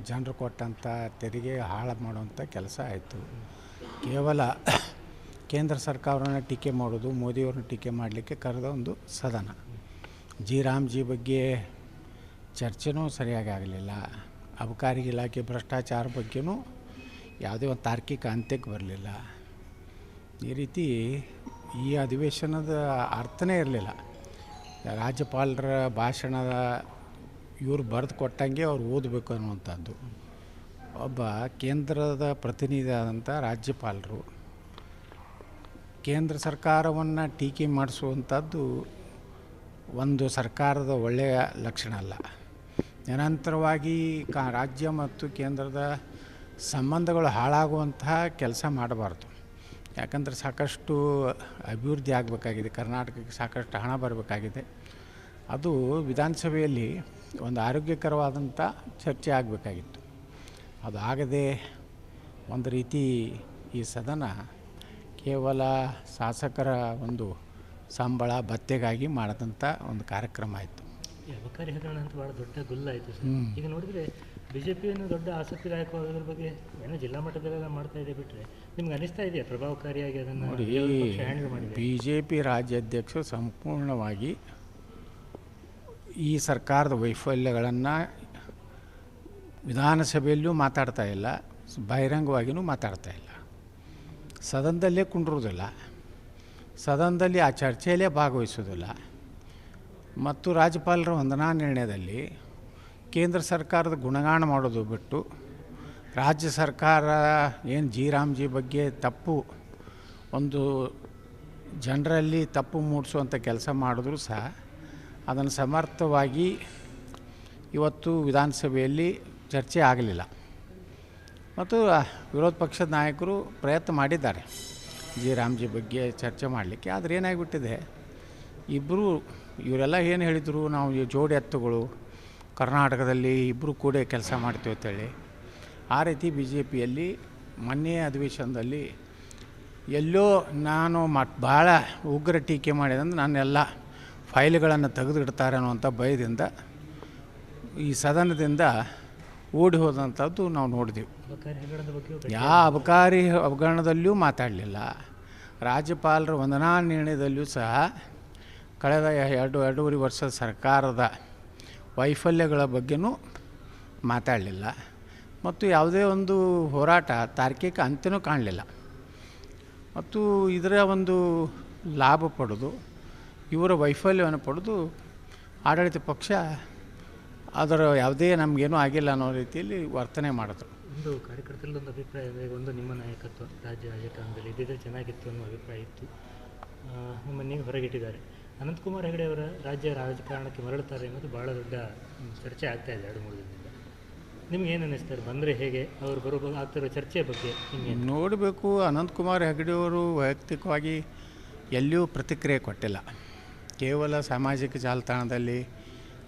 ಜನರು ಕೊಟ್ಟಂಥ ತೆರಿಗೆ ಹಾಳು ಮಾಡುವಂಥ ಕೆಲಸ ಆಯಿತು. ಕೇವಲ ಕೇಂದ್ರ ಸರ್ಕಾರವನ್ನು ಟೀಕೆ ಮಾಡೋದು, ಮೋದಿಯವ್ರನ್ನ ಟೀಕೆ ಮಾಡಲಿಕ್ಕೆ ಕರೆದ ಒಂದು ಸದನ. ರಾಮ್ಜಿ ಬಗ್ಗೆ ಚರ್ಚೆನೂ ಸರಿಯಾಗಿ ಆಗಲಿಲ್ಲ. ಅಬಕಾರಿ ಇಲಾಖೆ ಭ್ರಷ್ಟಾಚಾರ ಬಗ್ಗೆನೂ ಯಾವುದೇ ಒಂದು ತಾರ್ಕಿಕ ಅಂತ್ಯಕ್ಕೆ ಬರಲಿಲ್ಲ. ಈ ರೀತಿ ಈ ಅಧಿವೇಶನದ ಅರ್ಥನೇ ಇರಲಿಲ್ಲ. ರಾಜ್ಯಪಾಲರ ಭಾಷಣದ ಇವರು ಬರೆದು ಕೊಟ್ಟಂಗೆ ಅವ್ರು ಓದಬೇಕು ಅನ್ನುವಂಥದ್ದು. ಒಬ್ಬ ಕೇಂದ್ರದ ಪ್ರತಿನಿಧಿ ಆದಂಥ ರಾಜ್ಯಪಾಲರು ಕೇಂದ್ರ ಸರ್ಕಾರವನ್ನು ಟೀಕೆ ಮಾಡಿಸುವಂಥದ್ದು ಒಂದು ಸರ್ಕಾರದ ಒಳ್ಳೆಯ ಲಕ್ಷಣ ಅಲ್ಲ. ನಿರಂತರವಾಗಿ ರಾಜ್ಯ ಮತ್ತು ಕೇಂದ್ರದ ಸಂಬಂಧಗಳು ಹಾಳಾಗುವಂತಹ ಕೆಲಸ ಮಾಡಬಾರ್ದು. ಯಾಕಂದರೆ ಸಾಕಷ್ಟು ಅಭಿವೃದ್ಧಿ ಆಗಬೇಕಾಗಿದೆ, ಕರ್ನಾಟಕಕ್ಕೆ ಸಾಕಷ್ಟು ಹಣ ಬರಬೇಕಾಗಿದೆ. ಅದು ವಿಧಾನಸಭೆಯಲ್ಲಿ ಒಂದು ಆರೋಗ್ಯಕರವಾದಂಥ ಚರ್ಚೆ ಆಗಬೇಕಾಗಿತ್ತು. ಅದು ಆಗದೆ ಒಂದು ರೀತಿ ಈ ಸದನ ಕೇವಲ ಶಾಸಕರ ಒಂದು ಸಂಬಳ ಭತ್ಯೆಗಾಗಿ ಮಾಡಿದಂಥ ಒಂದು ಕಾರ್ಯಕ್ರಮ ಆಯಿತು. ಅಬಕಾರಿ ಹಗರಣ ಅಂತ ಭಾಳ ದೊಡ್ಡ ಗುಲ್ಲಾಯಿತು ಸರ್. ಈಗ ನೋಡಿದರೆ ಬಿ ಜೆ ಪಿಯನ್ನು ದೊಡ್ಡ ಆಸಕ್ತಿದಾಯಕವಾಗೋದ್ರ ಬಗ್ಗೆ ಏನೋ ಜಿಲ್ಲಾ ಮಟ್ಟದಲ್ಲೆಲ್ಲ ಮಾಡ್ತಾ ಇದೆ ಬಿಟ್ಟರೆ ನಿಮ್ಗೆ ಅನಿಸ್ತಾ ಇದೆಯಾ ಪ್ರಭಾವಕಾರಿಯಾಗಿ ಅದನ್ನು ನೋಡಿ? ಬಿ ಜೆ ಪಿ ರಾಜ್ಯಾಧ್ಯಕ್ಷರು ಸಂಪೂರ್ಣವಾಗಿ ಈ ಸರ್ಕಾರದ ವೈಫಲ್ಯಗಳನ್ನು ವಿಧಾನಸಭೆಯಲ್ಲೂ ಮಾತಾಡ್ತಾ ಇಲ್ಲ, ಬಹಿರಂಗವಾಗಿಯೂ ಮಾತಾಡ್ತಾ ಇಲ್ಲ. ಸದನದಲ್ಲೇ ಕುಂಡ್ರೋದಿಲ್ಲ, ಸದನದಲ್ಲಿ ಆ ಚರ್ಚೆಯಲ್ಲೇ ಭಾಗವಹಿಸೋದಿಲ್ಲ. ಮತ್ತು ರಾಜ್ಯಪಾಲರ ವಂದನಾ ನಿರ್ಣಯದಲ್ಲಿ ಕೇಂದ್ರ ಸರ್ಕಾರದ ಗುಣಗಾನ ಮಾಡೋದು ಬಿಟ್ಟು ರಾಜ್ಯ ಸರ್ಕಾರ ಏನು ರಾಮ್ಜಿ ಬಗ್ಗೆ ತಪ್ಪು ಒಂದು ಜನರಲ್ಲಿ ತಪ್ಪು ಮೂಡಿಸುವಂಥ ಕೆಲಸ ಮಾಡಿದ್ರೂ ಸಹ ಅದನ್ನು ಸಮರ್ಥವಾಗಿ ಇವತ್ತು ವಿಧಾನಸಭೆಯಲ್ಲಿ ಚರ್ಚೆ ಆಗಲಿಲ್ಲ. ಮತ್ತು ವಿರೋಧ ಪಕ್ಷದ ನಾಯಕರು ಪ್ರಯತ್ನ ಮಾಡಿದ್ದಾರೆ ರಾಮ್ಜಿ ಬಗ್ಗೆ ಚರ್ಚೆ ಮಾಡಲಿಕ್ಕೆ. ಆದರೆ ಏನಾಗಿಬಿಟ್ಟಿದೆ, ಇವರೆಲ್ಲ ಏನು ಹೇಳಿದರು, ನಾವು ಈ ಜೋಡಿ ಎತ್ತುಗಳು ಕರ್ನಾಟಕದಲ್ಲಿ ಇಬ್ಬರು ಕೂಡ ಕೆಲಸ ಮಾಡ್ತೀವಿ ಅಂತೇಳಿ. ಆ ರೀತಿ ಬಿ ಜೆ ಪಿಯಲ್ಲಿ ಮೊನ್ನೆ ಅಧಿವೇಶನದಲ್ಲಿ ಎಲ್ಲೋ ನಾನು ಭಾಳ ಉಗ್ರ ಟೀಕೆ ಮಾಡಿದಂದ್ರೆ ನನ್ನೆಲ್ಲ ಫೈಲ್ಗಳನ್ನು ತೆಗೆದಿಡ್ತಾರೆ ಅನ್ನುವಂಥ ಭಯದಿಂದ ಈ ಸದನದಿಂದ ಓಡಿ ಹೋದಂಥದ್ದು ನಾವು ನೋಡಿದೆವು. ಯಾವ ಅಬಕಾರಿ ಹಗರಣದಲ್ಲಿಯೂ ಮಾತಾಡಲಿಲ್ಲ. ರಾಜ್ಯಪಾಲರ ವಂದನಾ ನಿರ್ಣಯದಲ್ಲಿಯೂ ಸಹ ಕಳೆದ ಎರಡೂವರೆ ವರ್ಷದ ಸರ್ಕಾರದ ವೈಫಲ್ಯಗಳ ಬಗ್ಗೆನೂ ಮಾತಾಡಲಿಲ್ಲ. ಮತ್ತು ಯಾವುದೇ ಒಂದು ಹೋರಾಟ ತಾರ್ಕಿಕ ಅಂತ್ಯನೂ ಕಾಣಲಿಲ್ಲ. ಮತ್ತು ಇದರ ಒಂದು ಲಾಭ ಪಡೆದು ಇವರ ವೈಫಲ್ಯವನ್ನು ಪಡೆದು ಆಡಳಿತ ಪಕ್ಷ ಅದರ ಯಾವುದೇ ನಮಗೇನೂ ಆಗಿಲ್ಲ ಅನ್ನೋ ರೀತಿಯಲ್ಲಿ ವರ್ತನೆ ಮಾಡಿದ್ರು. ಒಂದು ಕಾರ್ಯಕರ್ತರಲ್ಲಿ ಒಂದು ಅಭಿಪ್ರಾಯ ಅಂದರೆ, ಒಂದು ನಿಮ್ಮ ನಾಯಕತ್ವ ರಾಜ್ಯ ರಾಜಕಾರಣದಲ್ಲಿ ಇದ್ದಿದ್ದರೆ ಚೆನ್ನಾಗಿತ್ತು ಅನ್ನೋ ಅಭಿಪ್ರಾಯ ಇತ್ತು. ನಿಮ್ಮನ್ನು ನೀವು ಹೊರಗಿಟ್ಟಿದ್ದಾರೆ. ಅನಂತಕುಮಾರ್ ಹೆಗಡೆ ಅವರ ರಾಜ್ಯ ರಾಜಕಾರಣಕ್ಕೆ ಮರಳುತ್ತಾರೆ ಅನ್ನೋದು ಭಾಳ ದೊಡ್ಡ ಚರ್ಚೆ ಆಗ್ತಾಯಿದೆ 2-3 ದಿನದಿಂದ. ನಿಮ್ಗೆ ಏನು ಅನ್ನಿಸ್ತಾರೆ, ಬಂದರೆ ಹೇಗೆ, ಅವರು ಬರೋ ಆಗ್ತಿರೋ ಚರ್ಚೆ ಬಗ್ಗೆ ನಿಮಗೆ ನೋಡಬೇಕು. ಅನಂತಕುಮಾರ್ ಹೆಗಡೆಯವರು ವೈಯಕ್ತಿಕವಾಗಿ ಎಲ್ಲಿಯೂ ಪ್ರತಿಕ್ರಿಯೆ ಕೊಟ್ಟಿಲ್ಲ. ಕೇವಲ ಸಾಮಾಜಿಕ ಜಾಲತಾಣದಲ್ಲಿ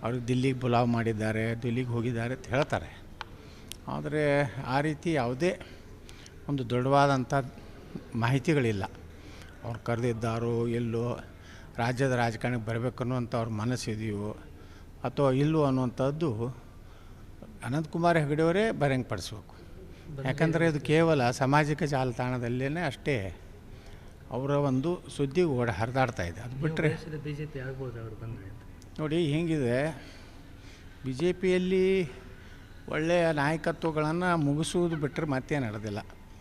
ಅವ್ರಿಗೆ ದಿಲ್ಲಿಗೆ ಬುಲಾವ್ ಮಾಡಿದ್ದಾರೆ, ದಿಲ್ಲಿಗೆ ಹೋಗಿದ್ದಾರೆ ಅಂತ ಹೇಳ್ತಾರೆ. ಆದರೆ ಆ ರೀತಿ ಯಾವುದೇ ಒಂದು ದೊಡ್ಡವಾದಂಥ ಮಾಹಿತಿಗಳಿಲ್ಲ. ಅವ್ರು ಕರೆದಿದ್ದಾರೋ ಎಲ್ಲೋ, ರಾಜ್ಯದ ರಾಜಕಾರಣಕ್ಕೆ ಬರಬೇಕು ಅನ್ನುವಂಥ ಅವ್ರ ಮನಸ್ಸಿದೆಯೋ ಅಥವಾ ಇಲ್ಲವೋ ಅನ್ನುವಂಥದ್ದು ಅನಂತಕುಮಾರ್ ಹೆಗಡೆಯವರೇ ಬಹಿರಂಗಪಡಿಸ್ಬೇಕು. ಯಾಕಂದರೆ ಇದು ಕೇವಲ ಸಾಮಾಜಿಕ ಜಾಲತಾಣದಲ್ಲೇ ಅಷ್ಟೇ ಅವರ ಒಂದು ಸುದ್ದಿ ಹರಿದಾಡ್ತಾ ಇದೆ. ಅದು ಬಿಟ್ಟರೆ ಬಿ ಜೆ ಪಿ ಆಗ್ಬೋದು ಅವರು ಬಂದರೆ. ನೋಡಿ ಹೇಗಿದೆ, ಬಿ ಜೆ ಪಿಯಲ್ಲಿ ಒಳ್ಳೆಯ ನಾಯಕತ್ವಗಳನ್ನು ಮುಗಿಸುವುದು ಬಿಟ್ಟರೆ ಮತ್ತೇ ನಡೆದಿಲ್ಲ.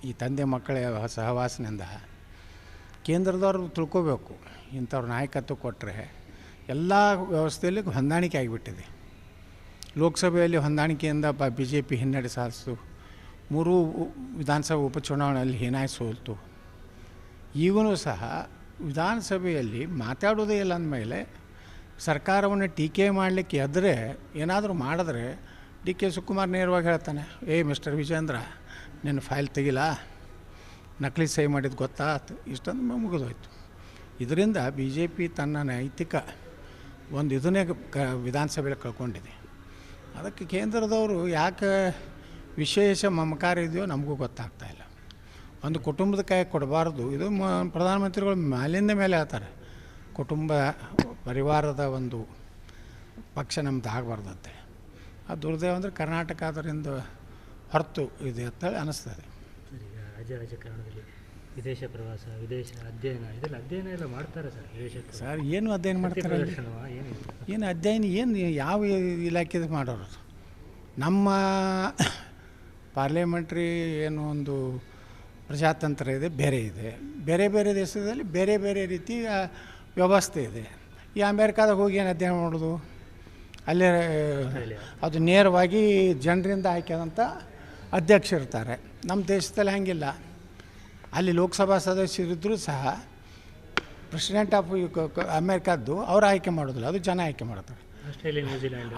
ಈ ತಂದೆ ಮಕ್ಕಳ ಸಹವಾಸದಿಂದ ಕೇಂದ್ರದವ್ರು ತಿಳ್ಕೋಬೇಕು, ಇಂಥವ್ರ ನಾಯಕತ್ವ ಕೊಟ್ಟರೆ ಎಲ್ಲ ವ್ಯವಸ್ಥೆಯಲ್ಲಿ ಹೊಂದಾಣಿಕೆ ಆಗಿಬಿಟ್ಟಿದೆ. ಲೋಕಸಭೆಯಲ್ಲಿ ಹೊಂದಾಣಿಕೆಯಿಂದ ಬಿ ಜೆ ಪಿ ಹಿನ್ನಡೆ ಸಾಧಿಸಿತು. 3 ವಿಧಾನಸಭಾ ಉಪಚುನಾವಣೆಯಲ್ಲಿ ಹೀನಾಯಿ ಸೋಲ್ತು. ಈಗಲೂ ಸಹ ವಿಧಾನಸಭೆಯಲ್ಲಿ ಮಾತಾಡೋದೇ ಇಲ್ಲ ಅಂದಮೇಲೆ ಸರ್ಕಾರವನ್ನು ಟೀಕೆ ಮಾಡಲಿಕ್ಕೆ ಎದ್ದರೆ ಏನಾದರೂ ಮಾಡಿದ್ರೆ ಡಿ ಕೆ ಶಿವಕುಮಾರ್ ನೇರವಾಗಿ ಹೇಳ್ತಾನೆ, ಮಿಸ್ಟರ್ ವಿಜೇಂದ್ರ ನಿನ್ನ ಫೈಲ್ ತೆಗಿಲ್ಲ, ನಕಲಿ ಸಹಿ ಮಾಡಿದ್ದು ಗೊತ್ತಾ, ಇಷ್ಟೊಂದು ಮುಗಿದೋಯ್ತು. ಇದರಿಂದ ಬಿ ಜೆ ಪಿ ತನ್ನ ನೈತಿಕ ಒಂದು ಇದನ್ನೇ ವಿಧಾನಸಭೆಯಲ್ಲಿ ಕಳ್ಕೊಂಡಿದೆ. ಅದಕ್ಕೆ ಕೇಂದ್ರದವರು ಯಾಕೆ ವಿಶೇಷ ಮಮಕಾರ ಇದೆಯೋ ನಮಗೂ ಗೊತ್ತಾಗ್ತಾಯಿಲ್ಲ. ಒಂದು ಕುಟುಂಬದ ಕೈ ಕೊಡಬಾರ್ದು. ಇದು ಪ್ರಧಾನಮಂತ್ರಿಗಳು ಮೇಲಿಂದ ಮೇಲೆ ಹೇಳ್ತಾರೆ, ಕುಟುಂಬ ಪರಿವಾರದ ಒಂದು ಪಕ್ಷ ನಮ್ಮದು ಆಗಬಾರ್ದಂತೆ. ಆ ದುರ್ದೈವ ಅಂದರೆ ಕರ್ನಾಟಕ ಅದರಿಂದ ಹೊರತು ಇದೆ ಅಂತೇಳಿ ಅನ್ನಿಸ್ತದೆ. ಸರ್, ಈಗ ರಾಜಕಾರಣದಲ್ಲಿ ವಿದೇಶ ಪ್ರವಾಸ, ವಿದೇಶ ಅಧ್ಯಯನ, ಇದೆಲ್ಲ ಅಧ್ಯಯನ ಎಲ್ಲ ಮಾಡ್ತಾರೆ ಸರ್ ವಿದೇಶಕ್ಕೆ? ಸರ್ ಏನು ಅಧ್ಯಯನ ಮಾಡ್ತಾರೆ? ಏನು ಅಧ್ಯಯನ ಏನು ಯಾವ ಇಲಾಖೆದು ಮಾಡೋರು? ನಮ್ಮ ಪಾರ್ಲಿಮೆಂಟ್ರಿ ಏನು ಒಂದು ಪ್ರಜಾತಂತ್ರ ಇದೆ, ಬೇರೆ ಇದೆ. ಬೇರೆ ಬೇರೆ ದೇಶದಲ್ಲಿ ಬೇರೆ ಬೇರೆ ರೀತಿಯ ವ್ಯವಸ್ಥೆ ಇದೆ. ಈ ಅಮೇರಿಕಾದಾಗ ಹೋಗಿ ಏನು ಅಧ್ಯಯನ ಮಾಡೋದು? ಅಲ್ಲೇ ಅದು ನೇರವಾಗಿ ಜನರಿಂದ ಆಯ್ಕೆಯಾದಂಥ ಅಧ್ಯಕ್ಷರಿರ್ತಾರೆ. ನಮ್ಮ ದೇಶದಲ್ಲಿ ಹಾಗಿಲ್ಲ. ಅಲ್ಲಿ ಲೋಕಸಭಾ ಸದಸ್ಯರಿದ್ದರೂ ಸಹ ಪ್ರೆಸಿಡೆಂಟ್ ಆಫ್ ಅಮೇರಿಕಾದ್ದು ಅವ್ರು ಆಯ್ಕೆ ಮಾಡೋದಿಲ್ಲ, ಅದು ಜನ ಆಯ್ಕೆ ಮಾಡ್ತಾರೆ.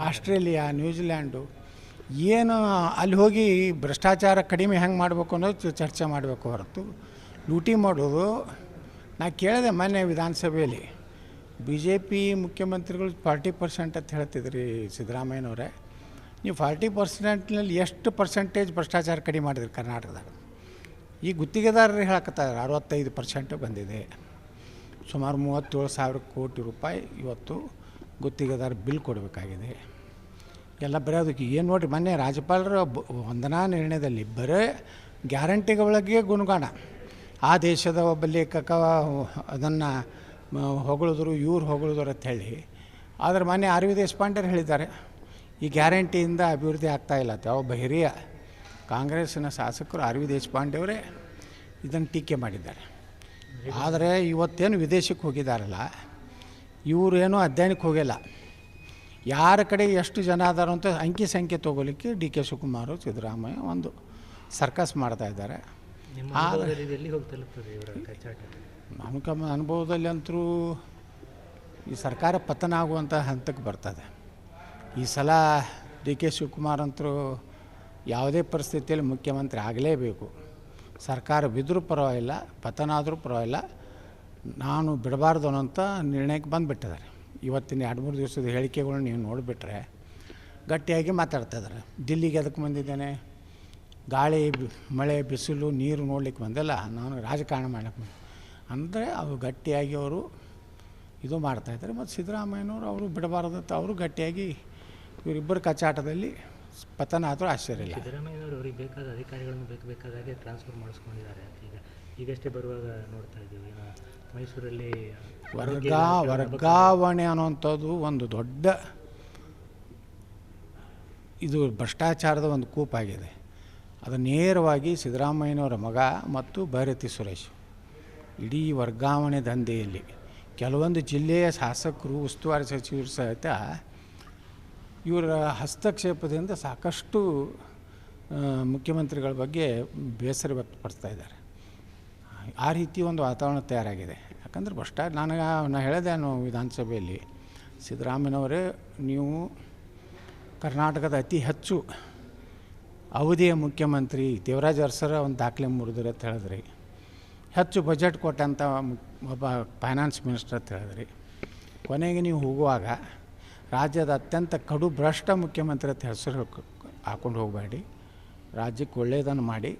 ಆಸ್ಟ್ರೇಲಿಯಾ, ನ್ಯೂಜಿಲ್ಯಾಂಡು ಏನು ಅಲ್ಲಿ ಹೋಗಿ ಭ್ರಷ್ಟಾಚಾರ ಕಡಿಮೆ ಹೆಂಗೆ ಮಾಡಬೇಕು ಅನ್ನೋದು ಚರ್ಚೆ ಮಾಡಬೇಕು ಹೊರತು ಲೂಟಿ ಮಾಡೋದು. ನಾ ಕೇಳಿದೆ ಮೊನ್ನೆ ವಿಧಾನಸಭೆಯಲ್ಲಿ, ಬಿ ಜೆ ಪಿ ಮುಖ್ಯಮಂತ್ರಿಗಳು 40% ಅಂತ ಹೇಳ್ತಿದ್ರಿ ಸಿದ್ದರಾಮಯ್ಯನವರೇ. ನೀವು 40%ನಲ್ಲಿ ಎಷ್ಟು ಪರ್ಸೆಂಟೇಜ್ ಭ್ರಷ್ಟಾಚಾರ ಕಡಿಮೆ ಮಾಡಿದ್ರಿ ಕರ್ನಾಟಕದಾಗ? ಈ ಗುತ್ತಿಗೆದಾರರು ಹೇಳಕತ್ತಾರೆ 65% ಬಂದಿದೆ. ಸುಮಾರು 37,000 ಕೋಟಿ ರೂಪಾಯಿ ಇವತ್ತು ಗುತ್ತಿಗೆದಾರ ಬಿಲ್ ಕೊಡಬೇಕಾಗಿದೆ. ಎಲ್ಲ ಬರೀ ಅದಕ್ಕೆ ಏನು ನೋಡಿರಿ, ಮೊನ್ನೆ ರಾಜ್ಯಪಾಲರ ವಂದನಾ ನಿರ್ಣಯದಲ್ಲಿ ಬರೀ ಗ್ಯಾರಂಟಿಗಳಿಗೆ ಗುಣಗಾನ. ಆ ದೇಶದ ಒಬ್ಬ ಲೇಖಕ ಅದನ್ನು ಹೊಗಳಿದ್ರು, ಇವ್ರು ಹೊಗಳಿದ್ರು ಅಂತ ಹೇಳಿ. ಆದರೆ ಮೊನ್ನೆ ಆರ್ ವಿ ದೇಶಪಾಂಡೆ ಹೇಳಿದ್ದಾರೆ, ಈ ಗ್ಯಾರಂಟಿಯಿಂದ ಅಭಿವೃದ್ಧಿ ಆಗ್ತಾಯಿಲ್ಲ ಅಂತ. ಒಬ್ಬ ಹಿರಿಯ ಕಾಂಗ್ರೆಸ್ಸಿನ ಶಾಸಕರು ಆರ್ ವಿ ದೇಶಪಾಂಡೆಯವರೇ ಇದನ್ನು ಟೀಕೆ ಮಾಡಿದ್ದಾರೆ. ಆದರೆ ಇವತ್ತೇನು ವಿದೇಶಕ್ಕೆ ಹೋಗಿದ್ದಾರಲ್ಲ, ಇವರೇನು ಅಧ್ಯಯನಕ್ಕೆ ಹೋಗಿಲ್ಲ. ಯಾರ ಕಡೆ ಎಷ್ಟು ಜನ ಅದಾರೋ ಅಂತ ಅಂಕಿ ಸಂಖ್ಯೆ ತೊಗೊಲಿಕ್ಕೆ ಡಿ ಕೆ ಶಿವಕುಮಾರ್, ಸಿದ್ದರಾಮಯ್ಯ ಒಂದು ಸರ್ಕಸ್ ಮಾಡ್ತಾಯಿದ್ದಾರೆ. ನಮ್ಮ ಅನುಭವದಲ್ಲಿ ಅಂತರೂ ಈ ಸರ್ಕಾರ ಪತನ ಆಗುವಂಥ ಹಂತಕ್ಕೆ ಬರ್ತದೆ. ಈ ಸಲ ಡಿ ಕೆ ಶಿವಕುಮಾರ್ ಅಂತರೂ ಯಾವುದೇ ಪರಿಸ್ಥಿತಿಯಲ್ಲಿ ಮುಖ್ಯಮಂತ್ರಿ ಆಗಲೇಬೇಕು. ಸರ್ಕಾರ ಬಿದ್ದರೂ ಪರವಾಗಿಲ್ಲ, ಪತನ ಆದರೂ ಪರವಾಗಿಲ್ಲ, ನಾನು ಬಿಡಬಾರ್ದು ಅನ್ನೋಂಥ ನಿರ್ಣಯಕ್ಕೆ ಬಂದುಬಿಟ್ಟಿದ್ದಾರೆ. ಇವತ್ತಿನ 2-3 ದಿವಸದ ಹೇಳಿಕೆಗಳನ್ನ ನೀವು ನೋಡಿಬಿಟ್ರೆ ಗಟ್ಟಿಯಾಗಿ ಮಾತಾಡ್ತಾಯಿದ್ದಾರೆ. ದಿಲ್ಲಿಗೆ ಅದಕ್ಕೆ ಬಂದಿದ್ದೇನೆ, ಗಾಳಿ ಮಳೆ ಬಿಸಿಲು ನೀರು ನೋಡ್ಲಿಕ್ಕೆ ಬಂದಿಲ್ಲ, ನಾನು ರಾಜಕಾರಣ ಮಾಡಲಿಕ್ಕೆ ಅಂದರೆ ಅವರು ಗಟ್ಟಿಯಾಗಿ ಅವರು ಇದು ಮಾಡ್ತಾಯಿದ್ದಾರೆ. ಮತ್ತು ಸಿದ್ದರಾಮಯ್ಯನವರು ಅವರು ಬಿಡಬಾರ್ದಂತ ಅವರು ಗಟ್ಟಿಯಾಗಿ ಇವರಿಬ್ಬರ ಕಚಾಟದಲ್ಲಿ ಪತನ ಆದರೂ ಆಶ್ಚರ್ಯ ಇಲ್ಲ. ಸಿದ್ದರಾಮಯ್ಯನವರು ಅವ್ರಿಗೆ ಬೇಕಾದ ಅಧಿಕಾರಿಗಳನ್ನು ಬೇಕಾದಾಗೆ ಟ್ರಾನ್ಸ್ಫರ್ ಮಾಡಿಸ್ಕೊಂಡಿದ್ದಾರೆ. ಈಗಷ್ಟೇ ಬರುವಾಗ ನೋಡ್ತಾ ಇದ್ದೀವಿ, ಮೈಸೂರಲ್ಲಿ ವರ್ಗಾವಣೆ ಅನ್ನುವಂಥದ್ದು ಒಂದು ದೊಡ್ಡ ಇದು ಭ್ರಷ್ಟಾಚಾರದ ಒಂದು ಕೂಪಾಗಿದೆ. ಅದು ನೇರವಾಗಿ ಸಿದ್ದರಾಮಯ್ಯನವರ ಮಗ ಮತ್ತು ಭೈರತಿ ಸುರೇಶ್ ಇಡೀ ವರ್ಗಾವಣೆ ದಂಧೆಯಲ್ಲಿ ಕೆಲವೊಂದು ಜಿಲ್ಲೆಯ ಶಾಸಕರು, ಉಸ್ತುವಾರಿ ಸಚಿವರು ಸಹಿತ ಇವರ ಹಸ್ತಕ್ಷೇಪದಿಂದ ಸಾಕಷ್ಟು ಮುಖ್ಯಮಂತ್ರಿಗಳ ಬಗ್ಗೆ ಬೇಸರ ವ್ಯಕ್ತಪಡಿಸ್ತಾ ಇದ್ದಾರೆ. ಆ ರೀತಿ ಒಂದು ವಾತಾವರಣ ತಯಾರಾಗಿದೆ. ಯಾಕಂದರೆ ನಾನು ಹೇಳಿದೆ ವಿಧಾನಸಭೆಯಲ್ಲಿ, ಸಿದ್ದರಾಮಯ್ಯನವರೇ ನೀವು ಕರ್ನಾಟಕದ ಅತಿ ಹೆಚ್ಚು ಅವಧಿಯ ಮುಖ್ಯಮಂತ್ರಿ, ದೇವರಾಜ ಅರಸರ ಒಂದು ದಾಖಲೆ ಮುರಿದ್ರಿ ಅಂತ ಹೇಳಿದ್ರಿ, ಹೆಚ್ಚು ಬಜೆಟ್ ಕೊಟ್ಟಂಥ ಒಬ್ಬ ಫೈನಾನ್ಸ್ ಮಿನಿಸ್ಟರ್ ಅಂತ ಹೇಳಿದ್ರಿ. ಕೊನೆಗೆ ನೀವು ಹೋಗುವಾಗ ರಾಜ್ಯದ ಅತ್ಯಂತ ಕಡು ಭ್ರಷ್ಟ ಮುಖ್ಯಮಂತ್ರಿ ಅಂತ ಹೆಸರು ಹಾಕ್ಕೊಂಡು ಹೋಗಬೇಡಿ, ರಾಜ್ಯಕ್ಕೆ ಒಳ್ಳೆಯದನ್ನು ಮಾಡಿ.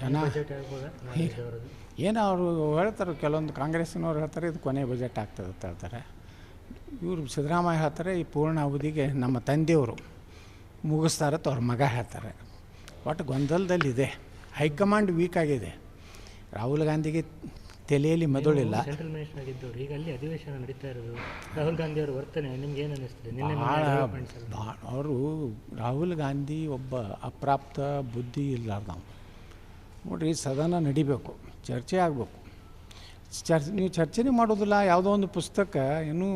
ಜನ ಏನೋ ಅವರು ಹೇಳ್ತಾರೆ, ಕೆಲವೊಂದು ಕಾಂಗ್ರೆಸ್ಸಿನವ್ರು ಹೇಳ್ತಾರೆ ಇದು ಕೊನೆ ಬಜೆಟ್ ಆಗ್ತದೆ ಅಂತ ಹೇಳ್ತಾರೆ. ಇವರು ಸಿದ್ದರಾಮಯ್ಯ ಹೇಳ್ತಾರೆ ಈ ಪೂರ್ಣ ಅವಧಿಗೆ ನಮ್ಮ ತಂದೆಯವರು ಮುಗಿಸ್ತಾರತ್ತ ಅವ್ರ ಮಗ ಹೇಳ್ತಾರೆ. ಒಟ್ಟು ಗೊಂದಲದಲ್ಲಿದೆ. ಹೈಕಮಾಂಡ್ ವೀಕ್ ಆಗಿದೆ. ರಾಹುಲ್ ಗಾಂಧಿಗೆ ತಲೆಯಲ್ಲಿ ಮೆದುಳಿಲ್ಲ. ಸೆಂಟ್ರಲ್ ಮಿನಿಸ್ಟರ್ ಆಗಿದ್ದವರು ಈಗ ಅಲ್ಲಿ ಅಧಿವೇಶನ ನಡೀತಾ ಇರೋದು, ರಾಹುಲ್ ಗಾಂಧಿ ಅವರ ವರ್ತನೆ ನಿಮ್ಗೆ ಏನು ಅನ್ನಿಸ್ತದೆ? ಅವರು ರಾಹುಲ್ ಗಾಂಧಿ ಒಬ್ಬ ಅಪ್ರಾಪ್ತ ಬುದ್ಧಿ ಇಲ್ಲಾರ್ದವ. ನೋಡಿರಿ, ಸದನ ನಡಿಬೇಕು, ಚರ್ಚೆ ಆಗಬೇಕು. ನೀವು ಚರ್ಚೆನೇ ಮಾಡೋದಿಲ್ಲ. ಯಾವುದೋ ಒಂದು ಪುಸ್ತಕ ಇನ್ನೂ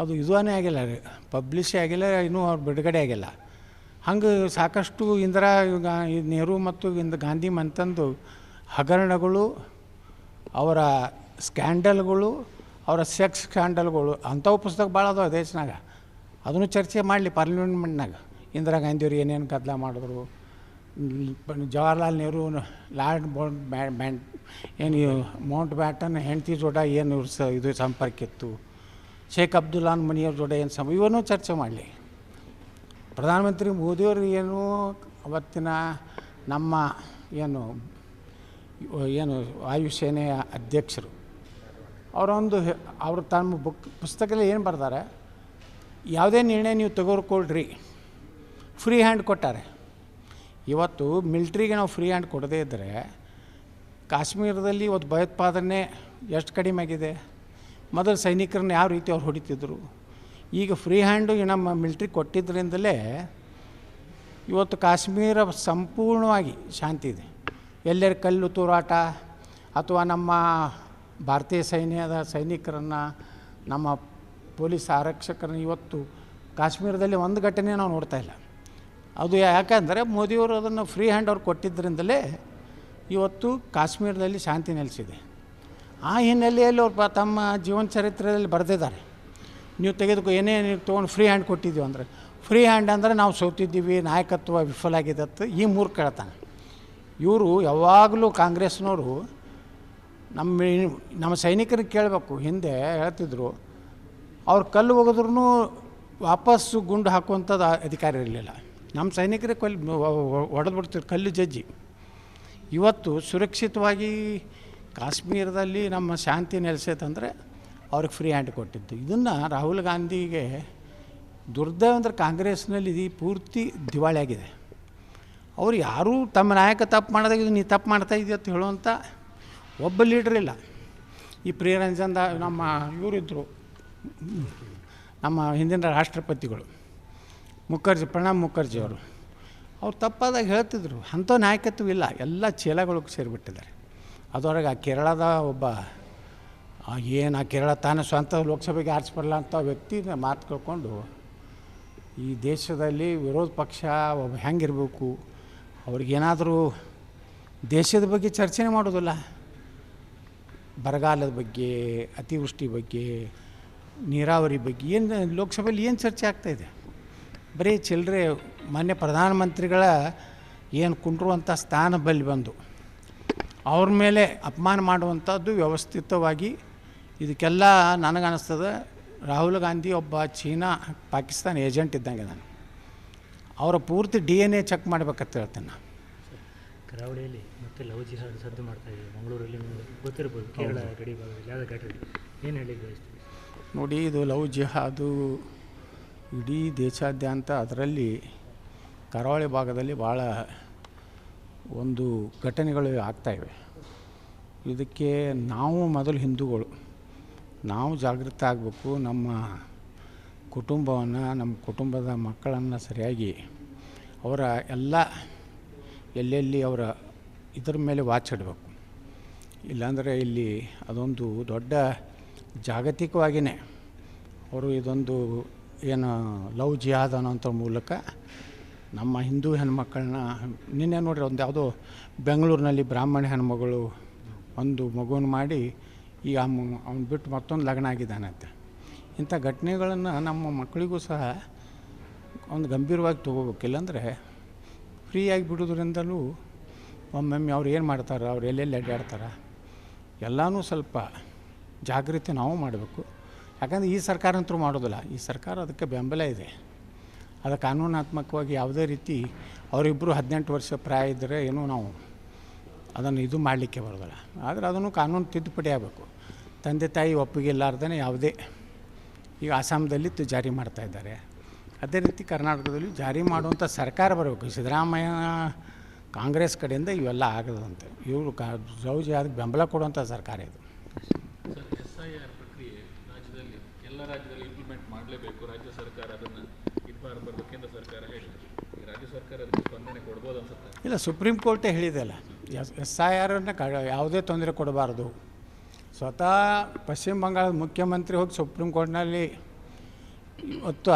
ಅದು ಇದುವೇ ಆಗಿಲ್ಲ, ಪಬ್ಲಿಷೇ ಆಗಿಲ್ಲ, ಇನ್ನೂ ಅವ್ರು ಬಿಡುಗಡೆ ಆಗಿಲ್ಲ. ಹಂಗೆ ಸಾಕಷ್ಟು ನೆಹರು ಮತ್ತು ಗಾಂಧಿ ಮಂತಂದು ಹಗರಣಗಳು, ಅವರ ಸ್ಕ್ಯಾಂಡಲ್ಗಳು, ಅವರ ಸೆಕ್ಸ್ ಸ್ಕ್ಯಾಂಡಲ್ಗಳು, ಅಂಥವು ಪುಸ್ತಕ ಭಾಳ ಅದಾವೆ ದೇಶನಾಗ. ಅದನ್ನು ಚರ್ಚೆ ಮಾಡಲಿ ಪಾರ್ಲಿಮೆಂಟ್ನಾಗ. ಇಂದಿರಾ ಗಾಂಧಿಯವರು ಏನೇನು ಗದ್ದಲ ಮಾಡಿದ್ರು, ಜವಾಹರ್ಲಾಲ್ ನೆಹರು ಲಾರ್ಡ್ ಏನು ಮೌಂಟ್ ಬ್ಯಾಟನ್ ಹೆಂಡತಿ ಜೋಡ ಏನು ಇದು ಸಂಪರ್ಕ ಇತ್ತು, ಶೇಖ್ ಅಬ್ದುಲ್ಲಾನ್ ಮನಿಯವ್ರ ಜೋಡ ಏನು ಇವನ್ನೂ ಚರ್ಚೆ ಮಾಡಲಿ. ಪ್ರಧಾನಮಂತ್ರಿ ಮೋದಿಯವರು ಏನು ಅವತ್ತಿನ ನಮ್ಮ ಏನು ವಾಯುಸೇನೆಯ ಅಧ್ಯಕ್ಷರು ಅವರು ತಮ್ಮ ಪುಸ್ತಕದಲ್ಲಿ ಏನು ಬರ್ತಾರೆ, ಯಾವುದೇ ನಿರ್ಣಯ ನೀವು ತೆಗೆದುಕೊಳ್ರಿ, ಫ್ರೀ ಹ್ಯಾಂಡ್ ಕೊಟ್ಟಾರೆ. ಇವತ್ತು ಮಿಲ್ಟ್ರಿಗೆ ನಾವು ಫ್ರೀ ಹ್ಯಾಂಡ್ ಕೊಡದೇ ಇದ್ದರೆ ಕಾಶ್ಮೀರದಲ್ಲಿ ಇವತ್ತು ಭಯೋತ್ಪಾದನೆ ಎಷ್ಟು ಕಡಿಮೆ ಆಗಿದೆ. ಮೊದಲು ಸೈನಿಕರನ್ನ ಯಾವ ರೀತಿ ಅವ್ರು ಹೊಡಿತಿದ್ರು. ಈಗ ಫ್ರೀ ಹ್ಯಾಂಡು ನಮ್ಮ ಮಿಲ್ಟ್ರಿ ಕೊಟ್ಟಿದ್ದರಿಂದಲೇ ಇವತ್ತು ಕಾಶ್ಮೀರ ಸಂಪೂರ್ಣವಾಗಿ ಶಾಂತಿ ಇದೆ. ಎಲ್ಲರ ಕಲ್ಲು ತೂರಾಟ ಅಥವಾ ನಮ್ಮ ಭಾರತೀಯ ಸೈನ್ಯದ ಸೈನಿಕರನ್ನು, ನಮ್ಮ ಪೊಲೀಸ್ ಆರಕ್ಷಕರನ್ನ ಇವತ್ತು ಕಾಶ್ಮೀರದಲ್ಲಿ ಒಂದು ಘಟನೆ ನಾವು ನೋಡ್ತಾ ಇಲ್ಲ. ಅದು ಯಾಕಂದರೆ ಮೋದಿಯವರು ಅದನ್ನು ಫ್ರೀ ಹ್ಯಾಂಡ್ ಅವ್ರು ಕೊಟ್ಟಿದ್ದರಿಂದಲೇ ಇವತ್ತು ಕಾಶ್ಮೀರದಲ್ಲಿ ಶಾಂತಿ ನೆಲೆಸಿದೆ. ಆ ಹಿನ್ನೆಲೆಯಲ್ಲಿ ಅವ್ರು ತಮ್ಮ ಜೀವನ ಚರಿತ್ರೆಯಲ್ಲಿ ಬರೆದಿದ್ದಾರೆ. ನೀವು ಏನೇ ನೀವು ತೊಗೊಂಡು ಫ್ರೀ ಹ್ಯಾಂಡ್ ಕೊಟ್ಟಿದ್ದೀವಿ ಅಂದರೆ, ಫ್ರೀ ಹ್ಯಾಂಡ್ ಅಂದರೆ ನಾವು ಸೋತಿದ್ದೀವಿ, ನಾಯಕತ್ವ ವಿಫಲ ಆಗಿದೆ ಅಂತ ಈ ಮೂರ್ಖ ಹೇಳ್ತಾನೆ. ಇವರು ಯಾವಾಗಲೂ ಕಾಂಗ್ರೆಸ್ನವರು ನಮ್ಮ ಸೈನಿಕರಿಗೆ ಕೇಳಬೇಕು. ಹಿಂದೆ ಹೇಳ್ತಿದ್ರು, ಅವ್ರು ಕಲ್ಲು ಹೋಗಿದ್ರೂ ವಾಪಸ್ಸು ಗುಂಡು ಹಾಕುವಂಥದ್ದು ಅಧಿಕಾರ ಇರಲಿಲ್ಲ. ನಮ್ಮ ಸೈನಿಕರೇ ಹೊಡೆದು ಬಿಡ್ತಿದ್ರು ಕಲ್ಲು ಜಜ್ಜಿ. ಇವತ್ತು ಸುರಕ್ಷಿತವಾಗಿ ಕಾಶ್ಮೀರದಲ್ಲಿ ನಮ್ಮ ಶಾಂತಿ ನೆಲೆಸೈತಂದರೆ ಅವ್ರಿಗೆ ಫ್ರೀ ಹ್ಯಾಂಡ್ ಕೊಟ್ಟಿದ್ದು. ಇದನ್ನು ರಾಹುಲ್ ಗಾಂಧಿಗೆ ದುರ್ದೈವ ಅಂದರೆ ಕಾಂಗ್ರೆಸ್ನಲ್ಲಿ ಇದು ಪೂರ್ತಿ ದಿವಾಳಿ ಆಗಿದೆ. ಅವ್ರು ಯಾರೂ ತಮ್ಮ ನಾಯಕ ತಪ್ಪು ಮಾಡಿದಾಗ ಇದು ನೀ ತಪ್ಪು ಮಾಡ್ತಾ ಇದೆಯಾ ಅಂತ ಹೇಳುವಂಥ ಒಬ್ಬ ಲೀಡ್ರ್ ಇಲ್ಲ. ಈ ಪ್ರಿಯರಂಜನ್ ನಮ್ಮ ಇವರಿದ್ದರು, ನಮ್ಮ ಹಿಂದಿನ ರಾಷ್ಟ್ರಪತಿಗಳು ಪ್ರಣಬ್ ಮುಖರ್ಜಿಯವರು, ಅವ್ರು ತಪ್ಪಾದಾಗ ಹೇಳ್ತಿದ್ರು. ಅಂಥ ನಾಯಕತ್ವ ಇಲ್ಲ, ಎಲ್ಲ ಚೀಲಗಳಿಗೆ ಸೇರಿಬಿಟ್ಟಿದ್ದಾರೆ. ಅದರೊಳಗೆ ಆ ಕೇರಳದ ಒಬ್ಬ ಏನು ಆ ಕೇರಳ ತಾನು ಸ್ವಂತ ಲೋಕಸಭೆಗೆ ಆರಿಸ್ಬರಲ್ಲ ಅಂತ ವ್ಯಕ್ತಿ ಮಾತು ಕೇಳ್ಕೊಂಡು ಈ ದೇಶದಲ್ಲಿ ವಿರೋಧ ಪಕ್ಷ ಒಬ್ಬ ಹೆಂಗಿರಬೇಕು, ಅವ್ರಿಗೇನಾದರೂ ದೇಶದ ಬಗ್ಗೆ ಚರ್ಚೆನೇ ಮಾಡೋದಿಲ್ಲ. ಬರಗಾಲದ ಬಗ್ಗೆ, ಅತಿವೃಷ್ಟಿ ಬಗ್ಗೆ, ನೀರಾವರಿ ಬಗ್ಗೆ ಏನು ಲೋಕಸಭೆಯಲ್ಲಿ ಏನು ಚರ್ಚೆ ಆಗ್ತಾಯಿದೆ? ಬರೀ ಚಿಲ್ಲರೆ ಮಾನ್ಯ ಪ್ರಧಾನಮಂತ್ರಿಗಳ ಏನು ಕುಂಡ್ರುವಂಥ ಸ್ಥಾನ ಬಳಿ ಬಂದು ಅವ್ರ ಮೇಲೆ ಅಪಮಾನ ಮಾಡುವಂಥದ್ದು ವ್ಯವಸ್ಥಿತವಾಗಿ. ಇದಕ್ಕೆಲ್ಲ ನನಗನ್ನಿಸ್ತದೆ ರಾಹುಲ್ ಗಾಂಧಿ ಒಬ್ಬ ಚೀನಾ ಪಾಕಿಸ್ತಾನ ಏಜೆಂಟ್ ಇದ್ದಂಗೆ ನಾನು. ಅವರ ಪೂರ್ತಿ DNA ಚೆಕ್ ಮಾಡ್ಬೇಕಂತ ಹೇಳ್ತೇನೆ ನಾನು. ಕರಾವಳಿಯಲ್ಲಿ ಮತ್ತೆ ಲವ್ ಜಿಹಾದ್ ಸದ್ದು ಮಾಡ್ತಾ ಇದ್ದೀವಿ. ಮಂಗಳೂರಲ್ಲಿ ಗೊತ್ತಿರ್ಬೋದು, ಕೇರಳ ಗಡಿ ಭಾಗದಲ್ಲಿ ಯಾವ ಘಟನೆ ಏನು ಹೇಳಿದ್ದು? ನೋಡಿ, ಇದು ಲವ್ ಜಿಹಾದು ಇಡೀ ದೇಶಾದ್ಯಂತ, ಅದರಲ್ಲಿ ಕರಾವಳಿ ಭಾಗದಲ್ಲಿ ಭಾಳ ಒಂದು ಘಟನೆಗಳು ಆಗ್ತಾಯಿವೆ. ಇದಕ್ಕೆ ನಾವು ಮೊದಲು ಹಿಂದೂಗಳು ನಾವು ಜಾಗೃತ ಆಗಬೇಕು. ನಮ್ಮ ಕುಟುಂಬವನ್ನು, ನಮ್ಮ ಕುಟುಂಬದ ಮಕ್ಕಳನ್ನು ಸರಿಯಾಗಿ ಅವರ ಎಲ್ಲ ಎಲ್ಲೆಲ್ಲಿ ಅವರ ಇದರ ಮೇಲೆ ವಾಚ್ ಇಡಬೇಕು. ಇಲ್ಲಾಂದರೆ ಇಲ್ಲಿ ಅದೊಂದು ದೊಡ್ಡ ಜಾಗತಿಕವಾಗಿಯೇ ಅವರು ಇದೊಂದು ಏನು ಲವ್ ಜಿಹಾದ್ ಅನ್ನೋಂಥ ಮೂಲಕ ನಮ್ಮ ಹಿಂದೂ ಹೆಣ್ಮಕ್ಕಳನ್ನ, ನಿನ್ನೆ ನೋಡ್ರಿ ಒಂದು ಯಾವುದೋ ಬೆಂಗಳೂರಿನಲ್ಲಿ ಬ್ರಾಹ್ಮಣ ಹೆಣ್ಮಗಳು ಒಂದು ಮಗುವನ್ನು ಮಾಡಿ ಈಗ ಅವ್ನು ಬಿಟ್ಟು ಮತ್ತೊಂದು ಲಗ್ನ ಆಗಿದ್ದಾನಂತೆ. ಇಂಥ ಘಟನೆಗಳನ್ನು ನಮ್ಮ ಮಕ್ಕಳಿಗೂ ಸಹ ಒಂದು ಗಂಭೀರವಾಗಿ ತೊಗೋಬೇಕು. ಇಲ್ಲಾಂದರೆ ಫ್ರೀಯಾಗಿ ಬಿಡೋದ್ರಿಂದಲೂ ಒಮ್ಮೊಮ್ಮೆ ಅವ್ರು ಏನು ಮಾಡ್ತಾರೆ, ಅವ್ರು ಎಲ್ಲೆಲ್ಲಿ ಅಡ್ಡಾಡ್ತಾರೆ, ಎಲ್ಲನೂ ಸ್ವಲ್ಪ ಜಾಗೃತಿ ನಾವು ಮಾಡಬೇಕು. ಯಾಕಂದರೆ ಈ ಸರ್ಕಾರ ಅಂತೂ ಮಾಡೋದಿಲ್ಲ. ಈ ಸರ್ಕಾರ ಅದಕ್ಕೆ ಬೆಂಬಲ ಇದೆ. ಅದು ಕಾನೂನಾತ್ಮಕವಾಗಿ ಯಾವುದೇ ರೀತಿ ಅವರಿಬ್ಬರು 18 ವರ್ಷ ಪ್ರಾಯ ಇದ್ದರೆ ಏನೂ ನಾವು ಅದನ್ನು ಇದು ಮಾಡಲಿಕ್ಕೆ ಬರೋದಿಲ್ಲ. ಆದರೆ ಅದನ್ನು ಕಾನೂನು ತಿದ್ದುಪಡಿ ಆಗಬೇಕು. ತಂದೆ ತಾಯಿ ಒಪ್ಪಿಗೆ ಇಲ್ಲಾರ್ದೇ ಯಾವುದೇ, ಈಗ ಅಸ್ಸಾಂದಲ್ಲಿ ಜಾರಿ ಮಾಡ್ತಾಯಿದ್ದಾರೆ, ಅದೇ ರೀತಿ ಕರ್ನಾಟಕದಲ್ಲಿ ಜಾರಿ ಮಾಡುವಂಥ ಸರ್ಕಾರ ಬರಬೇಕು. ಸಿದ್ದರಾಮಯ್ಯ ಕಾಂಗ್ರೆಸ್ ಕಡೆಯಿಂದ ಇವೆಲ್ಲ ಆಗದಂತೆ. ಇವರು ಲವ್ ಜಿಹಾದ್ಗೆ ಬೆಂಬಲ ಕೊಡುವಂಥ ಸರ್ಕಾರ ಇದು. SIR ಪ್ರಕ್ರಿಯೆ ರಾಜ್ಯದಲ್ಲಿ ಎಲ್ಲ ರಾಜ್ಯದಲ್ಲಿ ಇಂಪ್ಲಿಮೆಂಟ್ ಮಾಡಲೇಬೇಕು. ರಾಜ್ಯ ಸರ್ಕಾರ ಅದನ್ನು ಇದು ಮಾಡಬಾರ್ದು, ಕೇಂದ್ರ ಸರ್ಕಾರ ಹೇಳಿದೆ. ರಾಜ್ಯ ಸರ್ಕಾರ ಅದಕ್ಕೆ ಸ್ಪಂದನೆ ಕೊಡ್ಬೋದು ಅನ್ಸುತ್ತೆ. ಇಲ್ಲ, ಸುಪ್ರೀಂ ಕೋರ್ಟೇ ಹೇಳಿದೆಲ್ಲ, SIRನ ಯಾವುದೇ ತೊಂದರೆ ಕೊಡಬಾರ್ದು. ಸ್ವತಃ ಪಶ್ಚಿಮ ಬಂಗಾಳದ ಮುಖ್ಯಮಂತ್ರಿ ಹೋಗಿ ಸುಪ್ರೀಂ ಕೋರ್ಟ್ನಲ್ಲಿ ಇವತ್ತು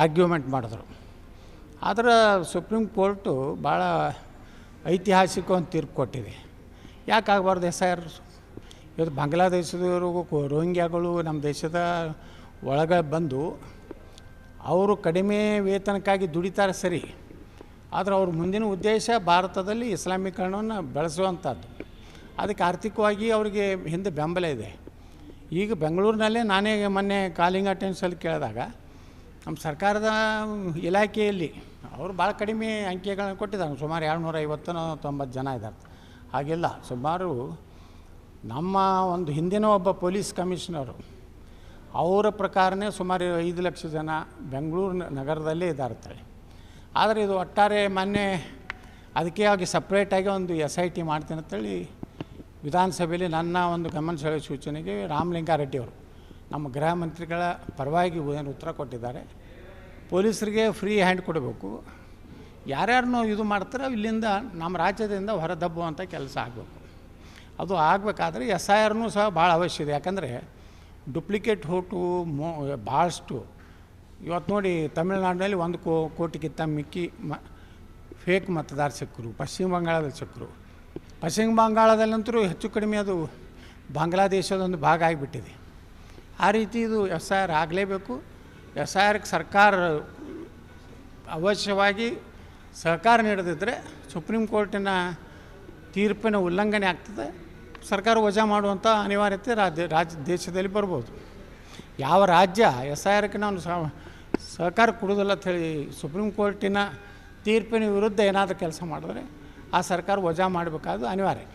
ಆರ್ಗ್ಯುಮೆಂಟ್ ಮಾಡಿದ್ರು. ಆದರೆ ಸುಪ್ರೀಂ ಕೋರ್ಟು ಭಾಳ ಐತಿಹಾಸಿಕ ಒಂದು ತೀರ್ಪು ಕೊಟ್ಟಿದೆ. ಯಾಕೆ ಆಗಬಾರ್ದು SIR? ಇವತ್ತು ಬಾಂಗ್ಲಾದೇಶದವರು ರೋಹಿಂಗ್ಯಾಗಳು ನಮ್ಮ ದೇಶದ ಒಳಗೆ ಬಂದು ಅವರು ಕಡಿಮೆ ವೇತನಕ್ಕಾಗಿ ದುಡಿತಾರೆ ಸರಿ, ಆದರೆ ಅವ್ರ ಮುಂದಿನ ಉದ್ದೇಶ ಭಾರತದಲ್ಲಿ ಇಸ್ಲಾಮೀಕರಣವನ್ನು ಬೆಳೆಸುವಂಥದ್ದು. ಅದಕ್ಕೆ ಆರ್ಥಿಕವಾಗಿ ಅವರಿಗೆ ಹಿಂದೆ ಬೆಂಬಲ ಇದೆ. ಈಗ ಬೆಂಗಳೂರಿನಲ್ಲೇ ನಾನೇ ಮೊನ್ನೆ ಕಾಲಿಂಗ್ ಅಟೆನ್ಸಲ್ಲಿ ಕೇಳಿದಾಗ ನಮ್ಮ ಸರ್ಕಾರದ ಇಲಾಖೆಯಲ್ಲಿ ಅವರು ಭಾಳ ಕಡಿಮೆ ಅಂಕೆಗಳನ್ನು ಕೊಟ್ಟಿದ್ದಾರೆ. ಸುಮಾರು 250-90 ಜನ ಇದ್ದಾರೆ. ಹಾಗೆಲ್ಲ ಸುಮಾರು ನಮ್ಮ ಒಂದು ಹಿಂದಿನ ಒಬ್ಬ ಪೊಲೀಸ್ ಕಮಿಷನರು ಅವರ ಪ್ರಕಾರನೇ ಸುಮಾರು 5 ಲಕ್ಷ ಜನ ಬೆಂಗಳೂರು ನಗರದಲ್ಲೇ ಇದ್ದಾರೆ. ಆದರೆ ಇದು ಒಟ್ಟಾರೆ ಮೊನ್ನೆ ಅದಕ್ಕೆ ಆಗಿ ಸಪ್ರೇಟಾಗಿ ಒಂದು SIT ಮಾಡ್ತೀನಿ ಅಂತೇಳಿ ವಿಧಾನಸಭೆಯಲ್ಲಿ ನನ್ನ ಒಂದು ಗಮನ ಸೆಳೆಯೋ ಸೂಚನೆಗೆ ರಾಮಲಿಂಗಾರೆಡ್ಡಿ ಅವರು ನಮ್ಮ ಗೃಹ ಮಂತ್ರಿಗಳ ಪರವಾಗಿ ಏನು ಉತ್ತರ ಕೊಟ್ಟಿದ್ದಾರೆ. ಪೊಲೀಸರಿಗೆ ಫ್ರೀ ಹ್ಯಾಂಡ್ ಕೊಡಬೇಕು, ಯಾರ್ಯಾರನ್ನೋ ಇದು ಮಾಡ್ತಾರೆ ಇಲ್ಲಿಂದ ನಮ್ಮ ರಾಜ್ಯದಿಂದ ಹೊರದಬ್ಬುವಂಥ ಕೆಲಸ ಆಗಬೇಕು. ಅದು ಆಗಬೇಕಾದ್ರೆ SIRನೂ ಸಹ ಭಾಳ ಅವಶ್ಯ ಇದೆ. ಯಾಕಂದರೆ ಡುಪ್ಲಿಕೇಟ್ ಓಟು ಭಾಳಷ್ಟು ಇವತ್ತು ನೋಡಿ ತಮಿಳ್ನಾಡಿನಲ್ಲಿ 1 ಕೋಟಿಗಿಂತ ಮಿಕ್ಕಿ ಫೇಕ್ ಮತದಾರ ಸಿಕ್ಕರು, ಪಶ್ಚಿಮ ಬಂಗಾಳದಲ್ಲಿ ಸಿಕ್ಕರು. ಪಶ್ಚಿಮ ಬಂಗಾಳದಲ್ಲಂತರೂ ಹೆಚ್ಚು ಕಡಿಮೆ ಅದು ಬಾಂಗ್ಲಾದೇಶದೊಂದು ಭಾಗ ಆಗಿಬಿಟ್ಟಿದೆ. ಆ ರೀತಿ ಇದು SIR ಆಗಲೇಬೇಕು. SIRಗೆ ಸರ್ಕಾರ ಅವಶ್ಯವಾಗಿ ಸಹಕಾರ ನೀಡದಿದ್ದರೆ ಸುಪ್ರೀಂ ಕೋರ್ಟಿನ ತೀರ್ಪಿನ ಉಲ್ಲಂಘನೆ ಆಗ್ತದೆ, ಸರ್ಕಾರ ವಜಾ ಮಾಡುವಂಥ ಅನಿವಾರ್ಯತೆ ದೇಶದಲ್ಲಿ ಬರ್ಬೋದು. ಯಾವ ರಾಜ್ಯ SIRಗೆ ನಾನು ಸಹಕಾರ ಕೊಡೋದಿಲ್ಲ ಅಂಥೇಳಿ ಸುಪ್ರೀಂ ಕೋರ್ಟಿನ ತೀರ್ಪಿನ ವಿರುದ್ಧ ಏನಾದರೂ ಕೆಲಸ ಮಾಡಿದ್ರೆ ಆ ಸರ್ಕಾರ ವಜಾ ಮಾಡಬೇಕಾದ್ದು ಅನಿವಾರ್ಯ.